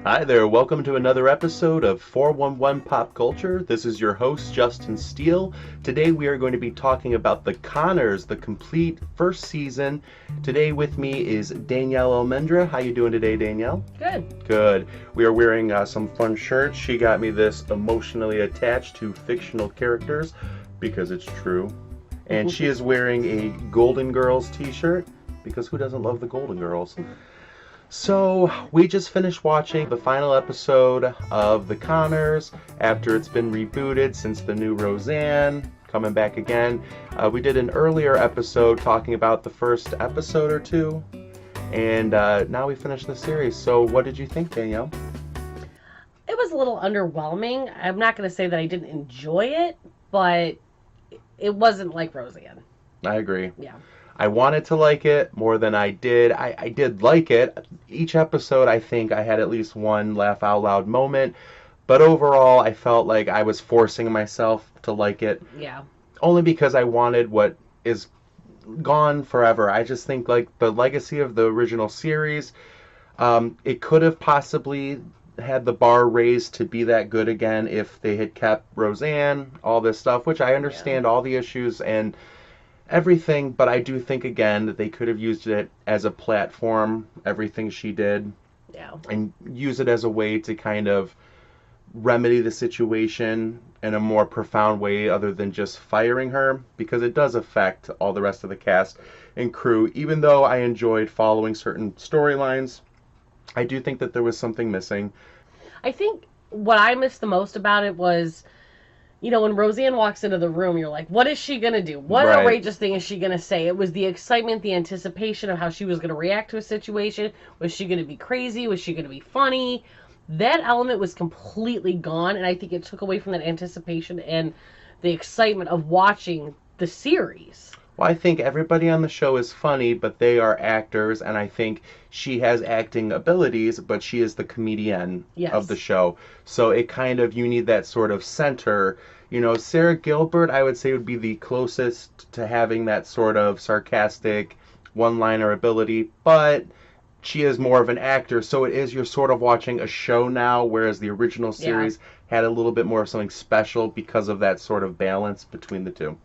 Hi there, welcome to another episode of 411 Pop Culture. This is your host, Justin Steele. Today we are going to be talking about The Conners, the complete first season. Today with me is Danielle Almendra. How you doing today, Danielle? Good. Good. We are wearing some fun shirts. She got me this emotionally attached to fictional characters, because it's true. And she is wearing a Golden Girls t-shirt, because who doesn't love the Golden Girls? So, we just finished watching the final episode of The Conners after it's been rebooted since the new Roseanne coming back again. We did an earlier episode talking about the first episode or two, and now we finished the series. So, what did you think, Danielle? It was a little underwhelming. I'm not going to say that I didn't enjoy it, but it wasn't like Roseanne. I agree. Yeah. I wanted to like it more than I did. I did like it. Each episode, I think I had at least one laugh out loud moment. But overall, I felt like I was forcing myself to like it. Yeah. Only because I wanted what is gone forever. I just think like the legacy of the original series, it could have possibly had the bar raised to be that good again if they had kept Roseanne, all this stuff, which I understand all the issues and everything, but I do think again that they could have used it as a platform, everything she did, and use it as a way to kind of remedy the situation in a more profound way other than just firing her, because it does affect all the rest of the cast and crew. Even though I enjoyed following certain storylines, I do think that there was something missing. I think what I missed the most about it was, you know, when Roseanne walks into the room, you're like, what is she going to do? What outrageous thing is she going to say? It was the excitement, the anticipation of how she was going to react to a situation. Was she going to be crazy? Was she going to be funny? That element was completely gone, and I think it took away from that anticipation and the excitement of watching the series. Well, I think everybody on the show is funny, but they are actors, and I think she has acting abilities, but she is the comedian of the show. So it kind of, you need that sort of center. You know, Sarah Gilbert, I would say, would be the closest to having that sort of sarcastic one-liner ability, but she is more of an actor, so it is, you're sort of watching a show now, whereas the original series had a little bit more of something special because of that sort of balance between the two.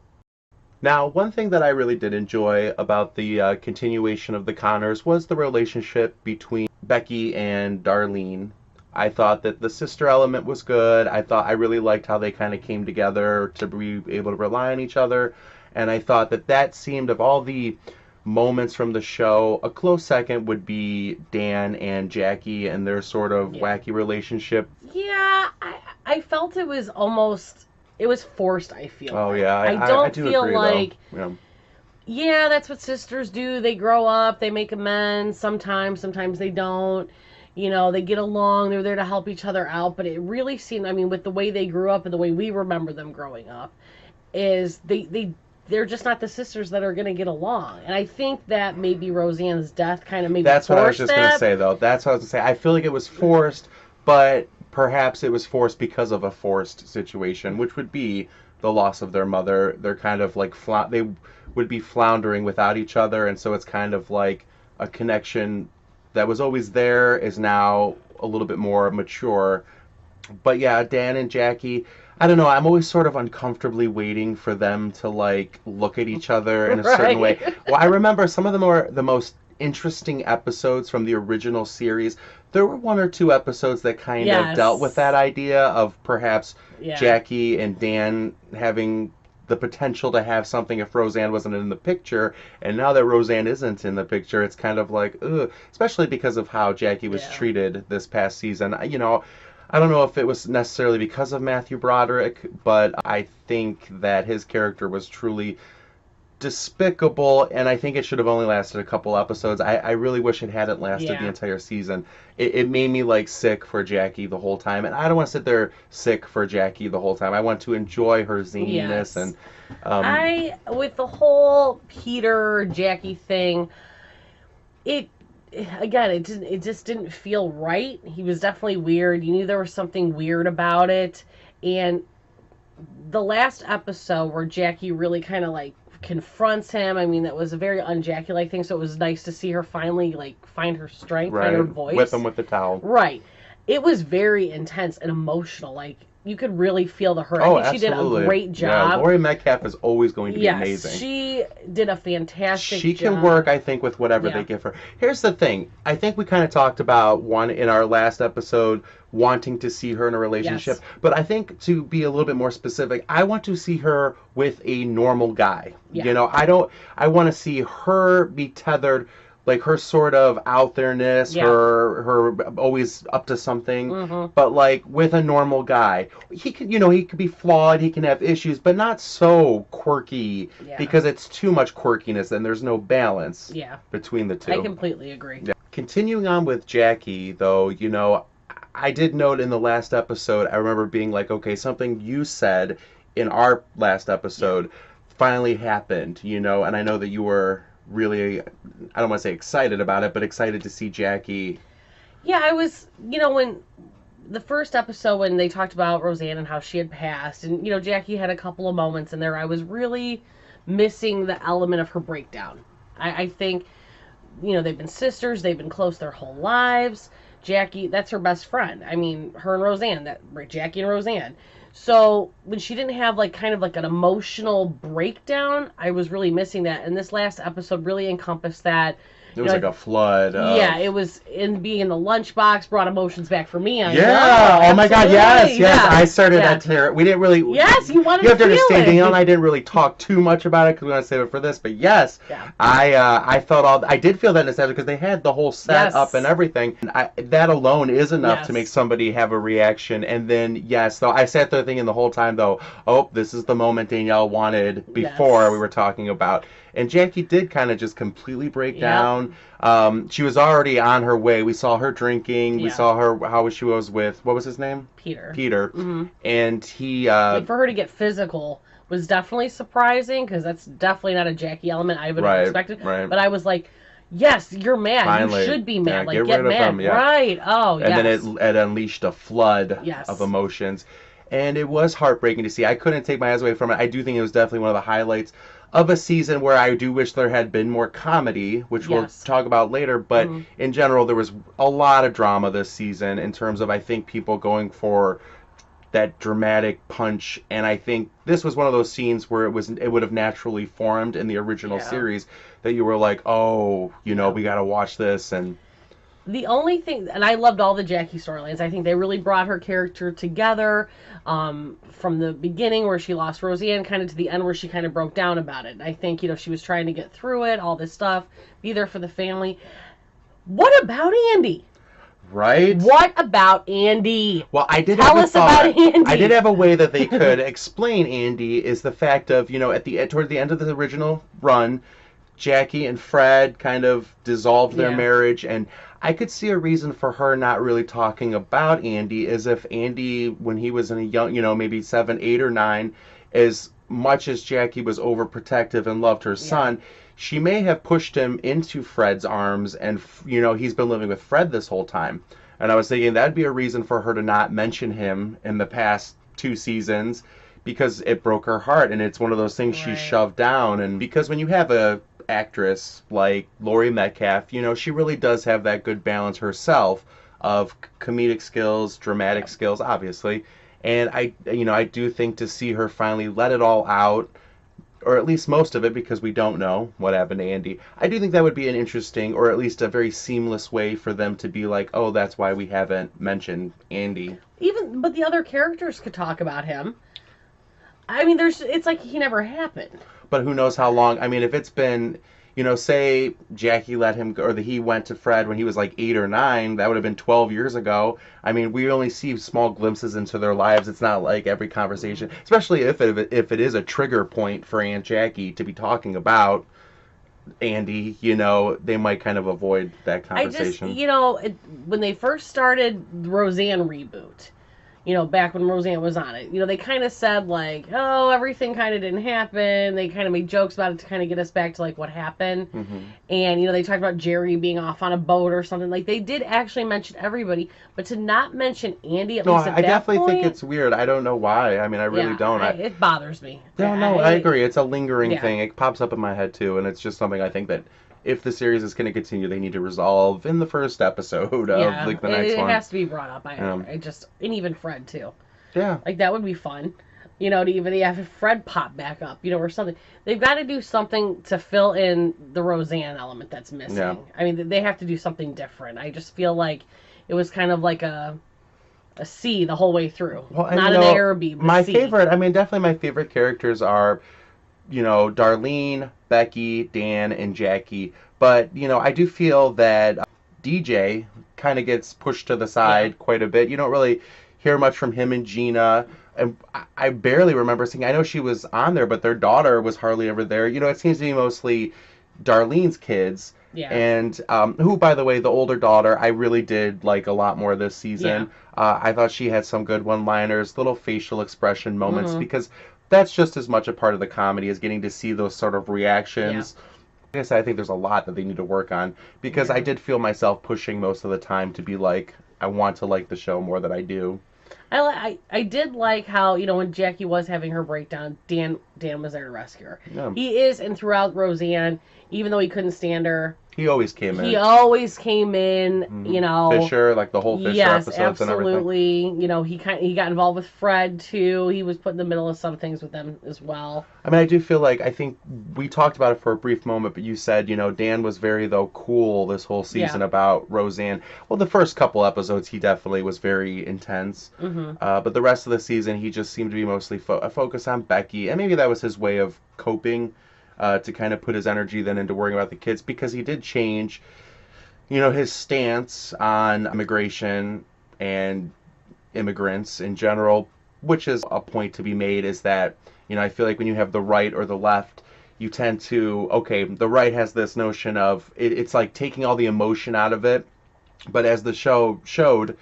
Now, one thing that I really did enjoy about the continuation of The Conners was the relationship between Becky and Darlene. I thought that the sister element was good. I really liked how they kind of came together to be able to rely on each other. And I thought that that seemed, of all the moments from the show, a close second would be Dan and Jackie and their sort of wacky relationship. Yeah, I felt it was almost... It was forced, I feel. Oh, like. yeah. I do feel agree, like... though. Yeah, that's what sisters do. They grow up, they make amends. Sometimes they don't. You know, they get along. They're there to help each other out. But it really seemed, I mean, with the way they grew up and the way we remember them growing up, is they're just not the sisters that are going to get along. And I think that maybe Roseanne's death kind of maybe That's forced what I was just going to say, though. That's what I was going to say. I feel like it was forced, but perhaps it was forced because of a forced situation, which would be the loss of their mother. They're kind of like, they would be floundering without each other, and so it's kind of like a connection that was always there is now a little bit more mature. But yeah, Dan and Jackie, I don't know, I'm always sort of uncomfortably waiting for them to like look at each other in a certain way. Well, I remember some of the most interesting episodes from the original series. There were one or two episodes that kind of dealt with that idea of perhaps Jackie and Dan having the potential to have something if Roseanne wasn't in the picture. And now that Roseanne isn't in the picture, it's kind of like, ugh, especially because of how Jackie was treated this past season. You know, I don't know if it was necessarily because of Matthew Broderick, but I think that his character was truly despicable, and I think it should have only lasted a couple episodes. I really wish it hadn't lasted the entire season. It made me like sick for Jackie the whole time, and I don't want to sit there sick for Jackie the whole time. I want to enjoy her zaniness. And with the whole Peter Jackie thing, it just didn't feel right. He was definitely weird. You knew there was something weird about it, and the last episode where Jackie really kind of like confronts him. I mean, that was a very un-Jackie-like thing, so it was nice to see her finally, like, find her strength, find her voice. Whip him with the towel. Right. it was very intense and emotional. Like, you could really feel the hurt. Oh, I think she absolutely. did a great job. Yeah, Laurie Metcalf is always going to be amazing. She did a fantastic job. She can work, I think, with whatever they give her. Here's the thing. I think we kind of talked about one in our last episode, wanting to see her in a relationship. Yes. But I think, to be a little bit more specific, I want to see her with a normal guy. Yeah. You know, I want to see her be tethered, like her sort of out there-ness, her always up to something, but like with a normal guy. He could, he could be flawed, he can have issues, but not so quirky, because it's too much quirkiness and there's no balance between the two. I completely agree. Yeah. Continuing on with Jackie, though, I did note in the last episode, I remember being like, okay, something you said in our last episode finally happened, and I know that you were really, I don't want to say excited about it, but excited to see Jackie. Yeah, I was, when the first episode, when they talked about Roseanne and how she had passed, and, Jackie had a couple of moments in there, I was really missing the element of her breakdown. I think, they've been sisters, they've been close their whole lives. Jackie, that's her best friend. I mean, her and Roseanne, Jackie and Roseanne. So when she didn't have kind of an emotional breakdown, I was really missing that. And this last episode really encompassed that. It was like a flood. Yeah, it was being in the lunchbox brought emotions back for me. Oh my God, yes. Yeah. I started that terror. We didn't really. Yes, you wanted to You have to understand, it. Danielle and I didn't really talk too much about it because we want to save it for this. But yes, I felt I did feel that nostalgia because they had the whole set up and everything. And that alone is enough to make somebody have a reaction. And then though I sat there thinking the whole time though, this is the moment Danielle wanted before we were talking about. And Jackie did kind of just completely break down. She was already on her way. We saw her drinking. We saw her how she was with, what was his name? Peter. Mm-hmm. And he... for her to get physical was definitely surprising, because that's definitely not a Jackie element I would have expected. Right. But I was like, yes, you're mad. Finally. You should be mad. Get mad. Him, Right. Oh, and then it unleashed a flood of emotions. And it was heartbreaking to see. I couldn't take my eyes away from it. I do think it was definitely one of the highlights of a season where I do wish there had been more comedy, which we'll talk about later. But in general, there was a lot of drama this season in terms of, I think, people going for that dramatic punch. And I think this was one of those scenes where it would have naturally formed in the original series that you were like, we got to watch this. And the only thing, and I loved all the Jackie storylines. I think they really brought her character together, from the beginning where she lost Roseanne kind of to the end where she kind of broke down about it. And I think, she was trying to get through it, all this stuff, be there for the family. What about Andy? Right? What about Andy? Well, I did Tell us about Andy. I did have a way that they could explain Andy, is the fact of, toward the end of the original run, Jackie and Fred kind of dissolved their marriage, and I could see a reason for her not really talking about Andy, as if Andy, when he was in a young, maybe 7, 8, or 9, as much as Jackie was overprotective and loved her son, she may have pushed him into Fred's arms, and, he's been living with Fred this whole time. And I was thinking that'd be a reason for her to not mention him in the past 2 seasons, because it broke her heart, and it's one of those things she shoved down. And because when you have a actress like Laurie Metcalf, she really does have that good balance herself of comedic skills, dramatic skills, obviously. And I do think to see her finally let it all out, or at least most of it, because we don't know what happened to Andy, I do think that would be an interesting, or at least a very seamless way for them to be like, oh, that's why we haven't mentioned Andy. But the other characters could talk about him. I mean, it's like he never happened. But who knows how long? I mean, if it's been, say Jackie let him go, or that he went to Fred when he was like 8 or 9, that would have been 12 years ago. I mean, we only see small glimpses into their lives. It's not like every conversation, especially if it is a trigger point for Aunt Jackie to be talking about Andy, they might kind of avoid that conversation. I just, when they first started the Roseanne reboot, back when Roseanne was on it, they kind of said, like, oh, everything kind of didn't happen. They kind of made jokes about it to kind of get us back to, like, what happened. Mm-hmm. And, they talked about Jerry being off on a boat or something. Like, they did actually mention everybody, but to not mention Andy, at least at that point... I definitely think it's weird. I don't know why. I mean, I really don't. It bothers me. No, I agree. It's a lingering thing. It pops up in my head, too, and it's just something I think that if the series is going to continue, they need to resolve in the first episode of like the next one. It has to be brought up. And even Fred too. Yeah. Like that would be fun. To even have Fred pop back up, or something. They've got to do something to fill in the Roseanne element that's missing. Yeah. I mean, they have to do something different. I just feel like it was kind of like a C the whole way through. Well, not an A or a B. My C. favorite, definitely my favorite characters are, Darlene, Becky, Dan, and Jackie. But, I do feel that DJ kind of gets pushed to the side quite a bit. You don't really hear much from him and Gina. And I barely remember seeing, I know she was on there, but their daughter was hardly ever there. It seems to be mostly Darlene's kids. Yeah. And who, by the way, the older daughter, I really did like a lot more this season. Yeah. I thought she had some good one-liners, little facial expression moments, because that's just as much a part of the comedy as getting to see those sort of reactions. Yeah. Like I said, I think there's a lot that they need to work on, because I did feel myself pushing most of the time to be like, I want to like the show more than I do. I did like how, when Jackie was having her breakdown, Dan was there to rescue her. Yeah. He is, and throughout Roseanne, even though he couldn't stand her, he always came in. Fisher, like the whole Fisher episodes and everything. Absolutely. He got involved with Fred too. He was put in the middle of some things with them as well. I do feel like, I think we talked about it for a brief moment, but you said, Dan was very, cool this whole season about Roseanne. Well, the first couple episodes, he definitely was very intense. But the rest of the season, he just seemed to be mostly focused on Becky. And maybe that was his way of coping, to kind of put his energy then into worrying about the kids, because he did change, his stance on immigration and immigrants in general, which is a point to be made, is that, I feel like when you have the right or the left, you tend to, the right has this notion of, it's like taking all the emotion out of it. But as the show showed,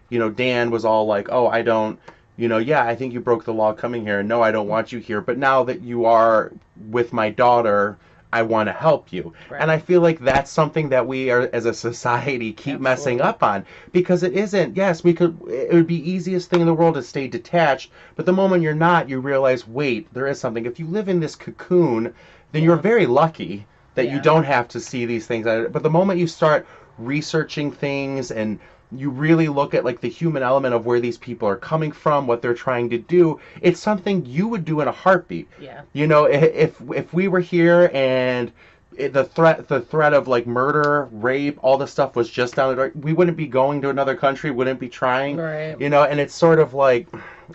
Dan was all like, oh, I don't, I think you broke the law coming here. No, I don't want you here. But now that you are with my daughter, I want to help you. Right. And I feel like that's something that we are, as a society, keep messing up on. Because it isn't, it would be easiest thing in the world to stay detached. But the moment you're not, you realize, wait, there is something. If you live in this cocoon, then you're very lucky that you don't have to see these things. But the moment you start researching things and you really look at like the human element of where these people are coming from, what they're trying to do, it's something you would do in a heartbeat. Yeah. If we were here and the threat of like murder, rape, all the stuff was just down the door, we wouldn't be going to another country, wouldn't be trying. Right. And it's sort of like,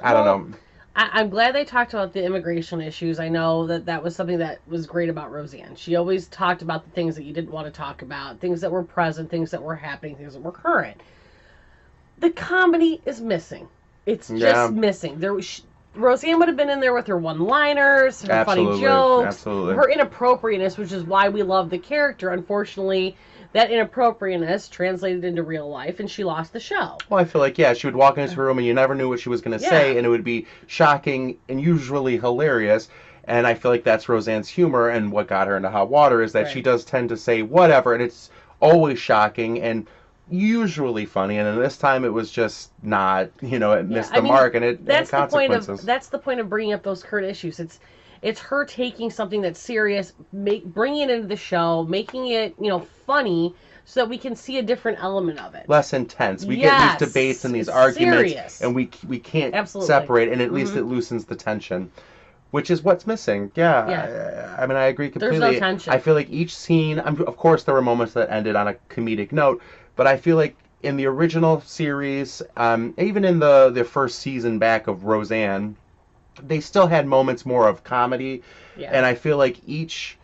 I don't know. I'm glad they talked about the immigration issues. I know that was something that was great about Roseanne. She always talked about the things that you didn't want to talk about, things that were present, things that were happening, things that were current. The comedy is missing. It's just missing. Roseanne would have been in there with her one-liners, her funny jokes, her inappropriateness, which is why we love the character. Unfortunately, that inappropriateness translated into real life, and she lost the show. Well, I feel like, she would walk into her room, and you never knew what she was going to say, and it would be shocking and usually hilarious. And I feel like that's Roseanne's humor, and what got her into hot water is that she does tend to say whatever, and it's always shocking and usually funny, and then this time it was just not, it missed the mark, and it had consequences. That's the point of bringing up those current issues. It's her taking something that's serious, bringing it into the show, making it, funny, so that we can see a different element of it. Less intense. We get these debates and these arguments, and we can't separate, and at least it loosens the tension, which is what's missing. I agree completely. There's no tension. I feel like each scene, of course there were moments that ended on a comedic note, but I feel like in the original series, even in the first season back of Roseanne, they still had moments more of comedy. Yeah. And I feel like each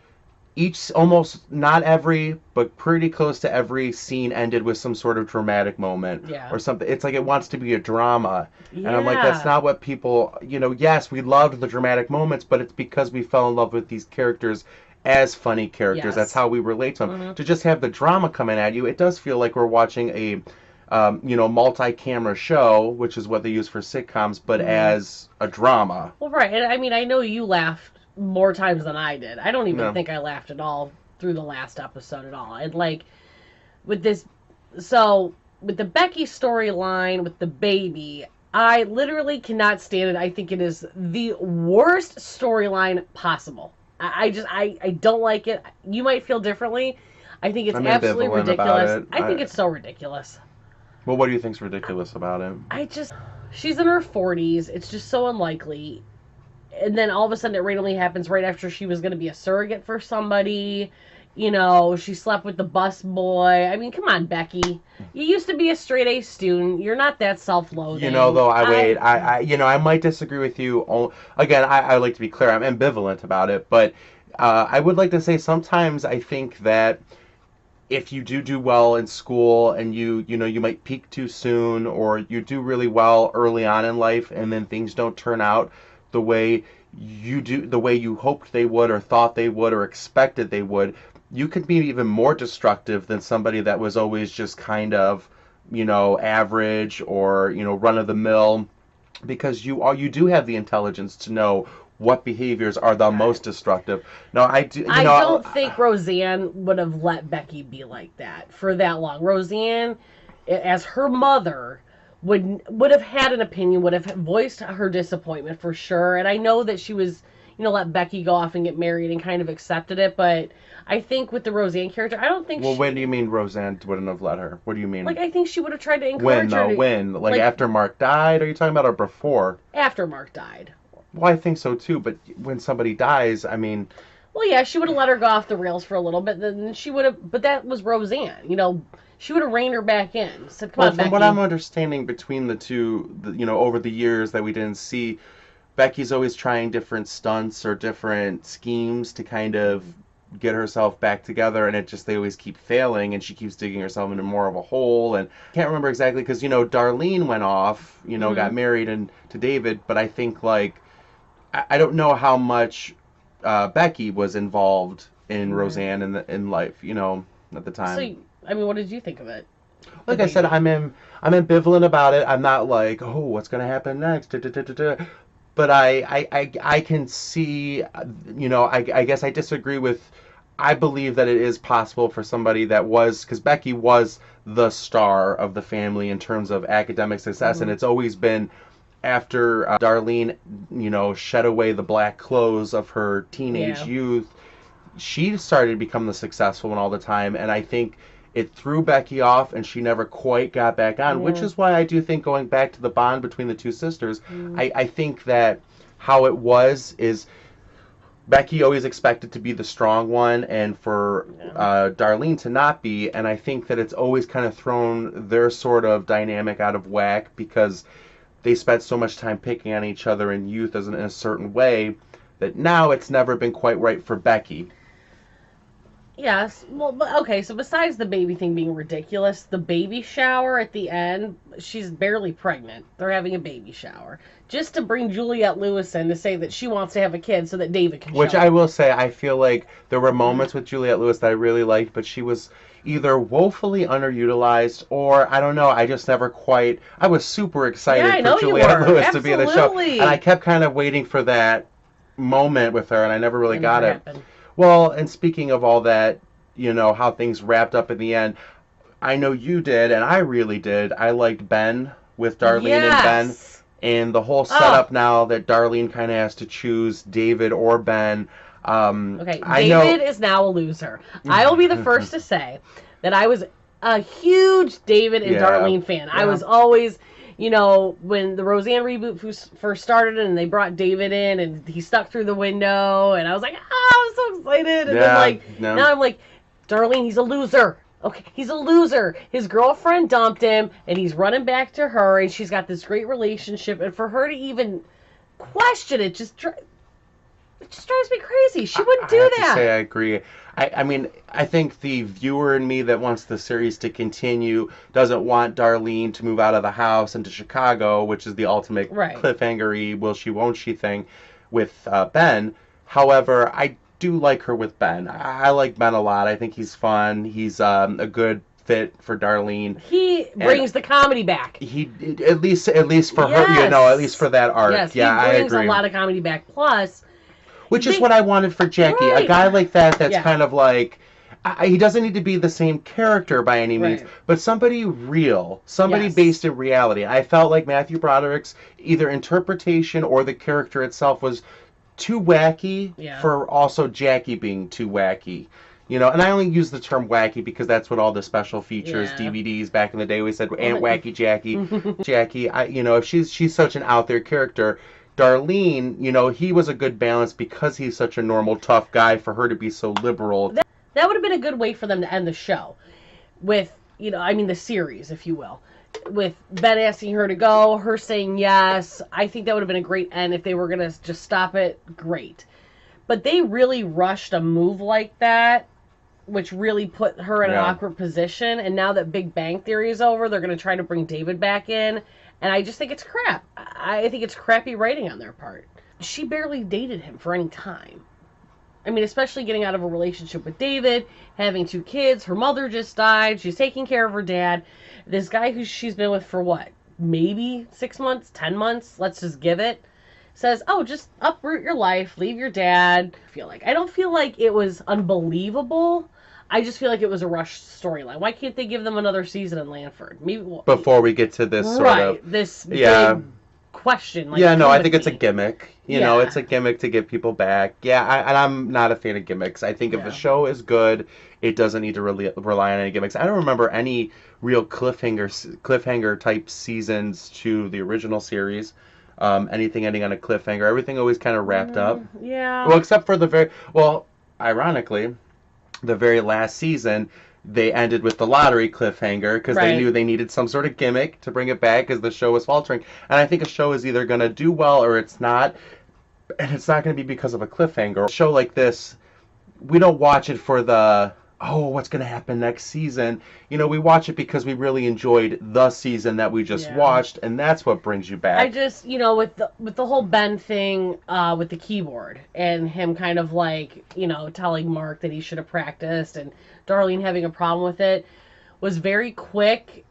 almost, not every, but pretty close to every scene ended with some sort of dramatic moment or something. It's like it wants to be a drama. Yeah. And I'm like, that's not what people, yes, we loved the dramatic moments, but it's because we fell in love with these characters as funny characters. Yes. That's how we relate to them. Mm-hmm. To just have the drama coming at you, it does feel like we're watching a multi-camera show, which is what they use for sitcoms, but as a drama. Well, right. And I know you laughed more times than I did. I don't even think I laughed at all through the last episode at all. And like with the Becky storyline with the baby, I literally cannot stand it. I think it is the worst storyline possible. I don't like it. You might feel differently, I think it's I'm absolutely ambivalent about ridiculous. it. I think it's so ridiculous. Well, what do you think's ridiculous about it? She's in her 40s. It's just so unlikely. And then all of a sudden it randomly happens right after she was going to be a surrogate for somebody. You know, she slept with the bus boy. I mean, come on, Becky. You used to be a straight A student. You're not that self-loathing. You know, though, I might disagree with you. Again, I like to be clear. I'm ambivalent about it, but I would like to say sometimes I think that if you do well in school and you might peak too soon, or you do really well early on in life and then things don't turn out the way you hoped they would or thought they would or expected they would, you could be even more destructive than somebody that was always just kind of, average or, run of the mill, because you do have the intelligence to know what behaviors are the most destructive. No, I do. I don't think Roseanne would have let Becky be like that for that long. Roseanne, as her mother, would have had an opinion, would have voiced her disappointment for sure. And I know that she was, let Becky go off and get married and kind of accepted it. But I think with the Roseanne character, I don't think. Well, when do you mean Roseanne wouldn't have let her? What do you mean? Like, I think she would have tried to encourage her. When? Like after Mark died? Are you talking about, or before? After Mark died. Well, I think so too, but when somebody dies, I mean... Well, yeah, she would have let her go off the rails for a little bit, then she would have... But that was Roseanne, she would have reined her back in. Said, come on, Becky. From what I'm understanding between the two, over the years that we didn't see, Becky's always trying different stunts or different schemes to kind of get herself back together, and they always keep failing, and she keeps digging herself into more of a hole. And I can't remember exactly, because, Darlene went off, got married to David, but I think, I don't know how much Becky was involved in Roseanne in life, at the time. So, what did you think of it? Like I said, I'm ambivalent about it. I'm not like, oh, what's going to happen next? But I can see, I guess I disagree with. I believe that it is possible for somebody that was, because Becky was the star of the family in terms of academic success, and it's always been. After Darlene, shed away the black clothes of her teenage youth, she started to become the successful one all the time. And I think it threw Becky off, and she never quite got back on, which is why I do think, going back to the bond between the two sisters, I think that how it was is Becky always expected to be the strong one, and for Darlene to not be. And I think that it's always kind of thrown their sort of dynamic out of whack, because they spent so much time picking on each other in youth in a certain way that now it's never been quite right for Becky. Yes. Well, okay, so besides the baby thing being ridiculous, the baby shower at the end, she's barely pregnant. They're having a baby shower. Just to bring Juliette Lewis in to say that she wants to have a kid so that David can Which show I will say, I feel like there were moments with Juliette Lewis that I really liked, but she was either woefully underutilized, or I don't know, I just never quite. I was super excited for Juliette Lewis to be in the show, and I kept kind of waiting for that moment with her, and I never really got it. Well, and speaking of all that, how things wrapped up in the end, I know you did, and I really did. I liked Ben with Darlene and Ben, and the whole setup now that Darlene kind of has to choose David or Ben. Okay, David is now a loser. I will be the first to say that I was a huge David and Darlene fan. I was always, when the Roseanne reboot first started and they brought David in and he stuck through the window, and I was like, I'm so excited. And then now I'm like, Darlene, he's a loser. Okay, he's a loser. His girlfriend dumped him, and he's running back to her, and she's got this great relationship, and for her to even question it just drives me crazy. She wouldn't do that. I have to say, I agree. I mean, I think the viewer in me that wants the series to continue doesn't want Darlene to move out of the house into Chicago, which is the ultimate cliffhanger-y will she, won't she thing with Ben. However, I do like her with Ben. I like Ben a lot. I think he's fun. He's a good fit for Darlene. He brings the comedy back. He at least for her, at least for that arc. Yes, he brings a lot of comedy back. Plus, which is what I wanted for Jackie. A guy like that's kind of like, he doesn't need to be the same character by any means, but somebody real, somebody based in reality. I felt like Matthew Broderick's either interpretation or the character itself was too wacky for also Jackie being too wacky. and I only use the term wacky because that's what all the special features, Yeah. DVDs back in the day, we said, Aunt Wacky Jackie. Jackie, if she's such an out there character. Darlene, he was a good balance because he's such a normal, tough guy for her to be so liberal. That would have been a good way for them to end the show with, the series, if you will. With Ben asking her to go, her saying yes. I think that would have been a great end if they were going to just stop it. Great. But they really rushed a move like that, which really put her in an awkward position. And now that Big Bang Theory is over, they're going to try to bring David back in. And I just think it's crap. I think it's crappy writing on their part. She barely dated him for any time. I mean, especially getting out of a relationship with David, having 2 kids, her mother just died, she's taking care of her dad. This guy who she's been with for what? Maybe 6 months, 10 months, let's just give it. Says, oh, just uproot your life, leave your dad. I don't feel like it was unbelievable. I just feel like it was a rushed storyline. Why can't they give them another season in Lanford? Maybe before we get to this sort of this big question. I think it's a gimmick. It's a gimmick to get people back. And I'm not a fan of gimmicks. I think if a show is good, it doesn't need to rely on any gimmicks. I don't remember any real cliffhanger type seasons to the original series. Anything ending on a cliffhanger. Everything always kind of wrapped up. Yeah. Well, except for ironically, the very last season, they ended with the lottery cliffhanger because they knew they needed some sort of gimmick to bring it back because the show was faltering. And I think a show is either going to do well or it's not. And it's not going to be because of a cliffhanger. A show like this, we don't watch it for what's going to happen next season. We watch it because we really enjoyed the season that we just watched, and that's what brings you back. I just, with the whole Ben thing with the keyboard and him kind of telling Mark that he should have practiced and Darlene having a problem with it was very quick.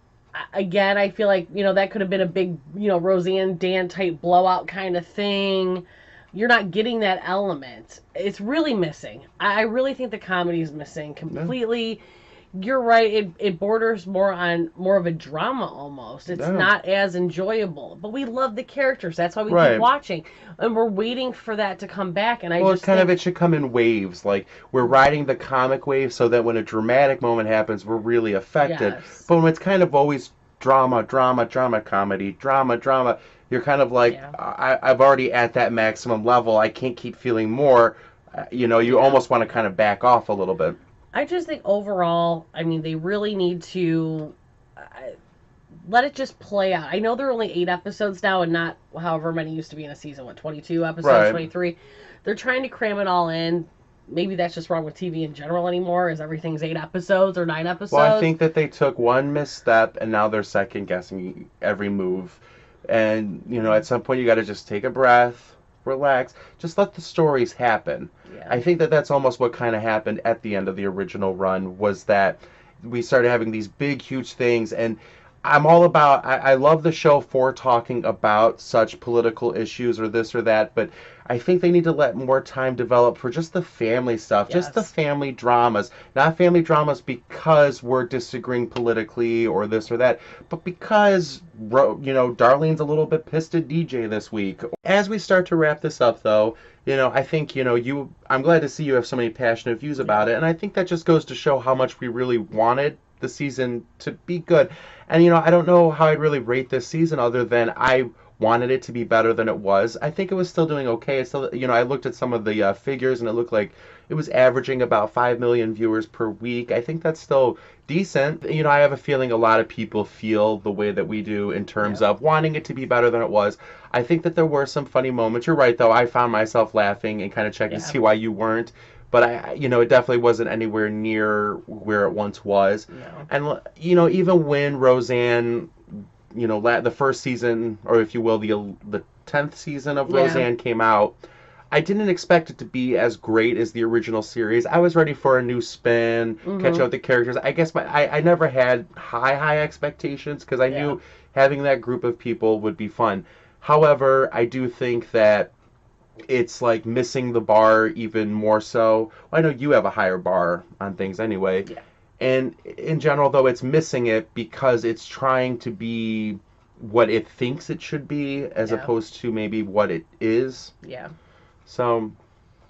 Again, I feel like, that could have been a big, Roseanne Dan type blowout kind of thing. You're not getting that element. It's really missing. I really think the comedy is missing completely. You're right. It borders more on more of a drama almost. It's not as enjoyable. But we love the characters. That's why we keep watching. And we're waiting for that to come back. And it should come in waves. Like, we're riding the comic wave so that when a dramatic moment happens, we're really affected. Yes. But when it's kind of always drama, comedy, drama, you're kind of like, I've already at that maximum level. I can't keep feeling more. You almost want to kind of back off a little bit. I just think overall, they really need to let it just play out. I know there are only 8 episodes now and not however many used to be in a season. 22 episodes, 23. They're trying to cram it all in. Maybe that's just wrong with TV in general anymore, is everything's 8 episodes or 9 episodes. Well, I think that they took one misstep and now they're second guessing every move. And, at some point you got to just take a breath, relax, just let the stories happen. Yeah. I think that that's almost what kind of happened at the end of the original run, was that we started having these big, huge things. And I'm all about, I love the show for talking about such political issues or this or that, but I think they need to let more time develop for just the family stuff, just the family dramas. Not family dramas because we're disagreeing politically or this or that, but because, Darlene's a little bit pissed at DJ this week. As we start to wrap this up, though, I think, I'm glad to see you have so many passionate views about it, and I think that just goes to show how much we really wanted the season to be good. And, I don't know how I'd really rate this season other than I wanted it to be better than it was. I think it was still doing okay. It's still, I looked at some of the figures and it looked like it was averaging about 5 million viewers per week. I think that's still decent. I have a feeling a lot of people feel the way that we do in terms of wanting it to be better than it was. I think that there were some funny moments. You're right, though. I found myself laughing and kind of checking to see why you weren't. But it definitely wasn't anywhere near where it once was. No. And, even when Roseanne, the first season, or if you will, the 10th season of Roseanne came out, I didn't expect it to be as great as the original series. I was ready for a new spin, catch up with the characters. I guess I never had high expectations because I knew having that group of people would be fun. However, I do think that it's like missing the bar even more so. Well, I know you have a higher bar on things anyway. Yeah. And in general, though, it's missing it because it's trying to be what it thinks it should be as opposed to maybe what it is. Yeah. So,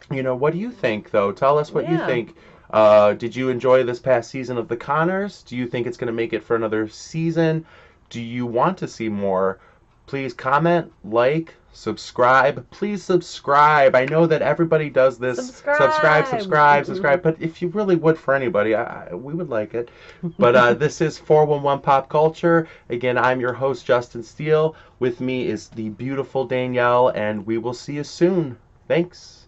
what do you think, though? Tell us what you think Did you enjoy this past season of The Conners? Do you think it's going to make it for another season? Do you want to see more? Please comment, like, subscribe. Please subscribe. I know that everybody does this. Subscribe. But if you really would for anybody, we would like it. But this is 411 Pop Culture. Again, I'm your host, Justin Steele. With me is the beautiful Danielle, and we will see you soon. Thanks.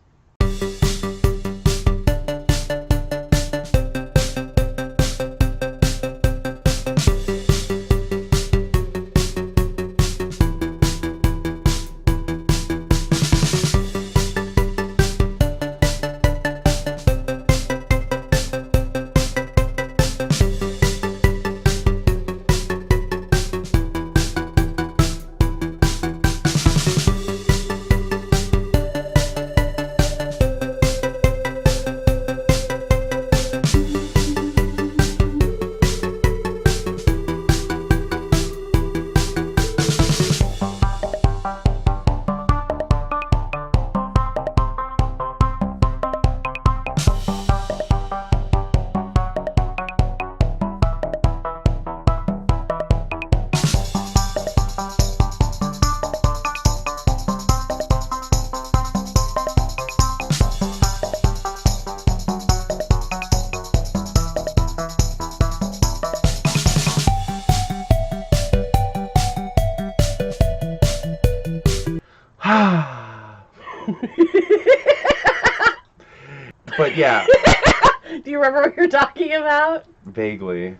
But yeah. Do you remember what you're talking about? Vaguely.